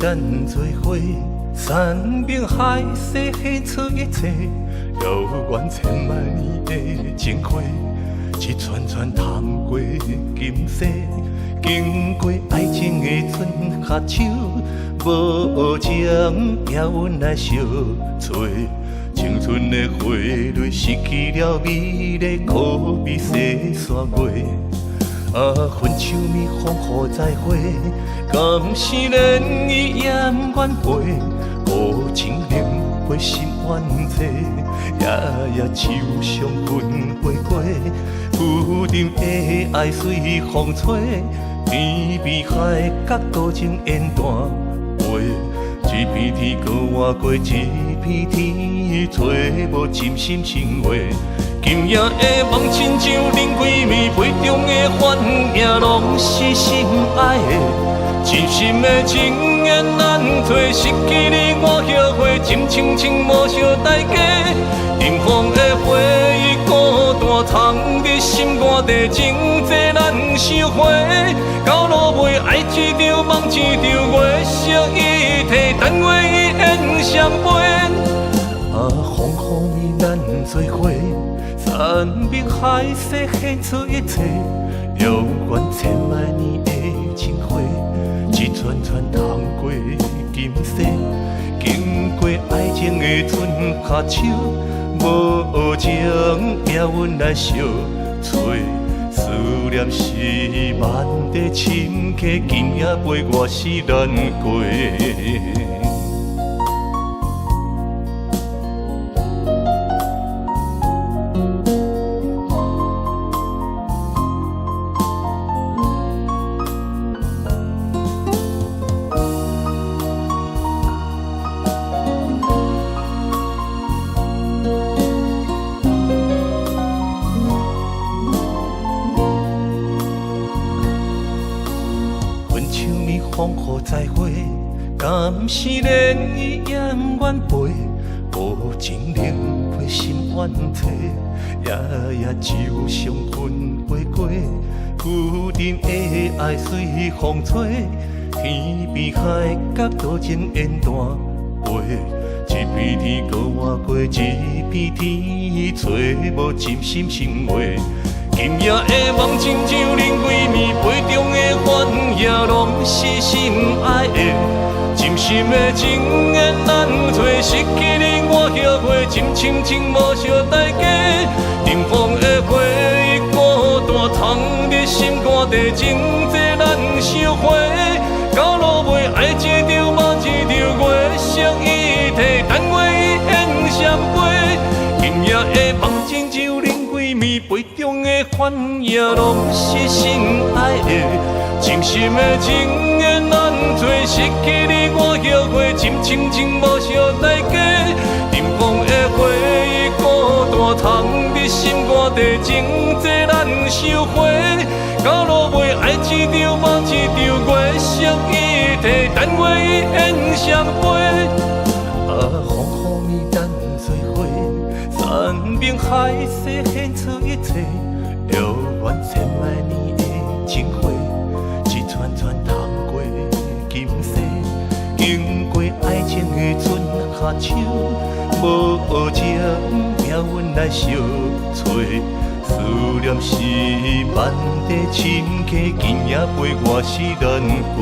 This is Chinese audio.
咱做伙，山明海誓献出一切，遥远千万年的情花，一串串探过今世，经过爱情的春夏秋，无情也阮来相找。青春的花蕊失去了美丽，可比西山月。啊，分手暝风雨再会，甘是连伊雁远飞，无情冷花心怨切，夜夜手相分飞过，浮沉的爱随风吹，天边海角多情烟淡飞。一片天搁换过一片天，找无真心生活。今夜的梦亲像冷几暝，杯中的欢迎拢是心爱的。真心的情缘难找，失去你我后悔，真情情无相代价。尘封的回忆孤单藏伫心肝底，情债难收回。到落尾爱一场梦一场，月色一体，但愿伊缘相陪。啊，风雨暝咱做伙，山明海誓献出一切，遥远千万年的情花，一串串探过今世，经过爱情的春夏秋，无情也阮来相找。思念是万地深溪，今夜陪我是难过。风雨再会，甘是连伊雁远飞，无情冷花心怨切，夜夜酒相分飞过，浮沉的爱随风吹，天边海角多情烟淡飞，一片天搁换过一片天，找无真心生活。今夜的梦亲像冷几暝，杯中的欢迎拢是心爱的。真心的情缘难找，失去你我后悔，真情情无相代价。尘封的回忆孤单藏伫心肝底，情债难收回。到落尾爱一场梦一场，月色一体，但愿伊缘相陪。今夜的梦亲像冷几暝，杯中的欢迎拢是心爱的。真心的情缘难找，失去你我后悔，真情情无相代价。尘封的回忆孤单藏伫心肝底，情债难收回。到落尾爱一场梦一场，月色一体，但愿伊缘相陪。啊，风雨暝咱做伙，山明海誓献出一切，遥远千万年的情花，一串串探过今世，经过爱情的春夏秋，无情也阮来相找。思念是万地深溪，今夜陪我是难过。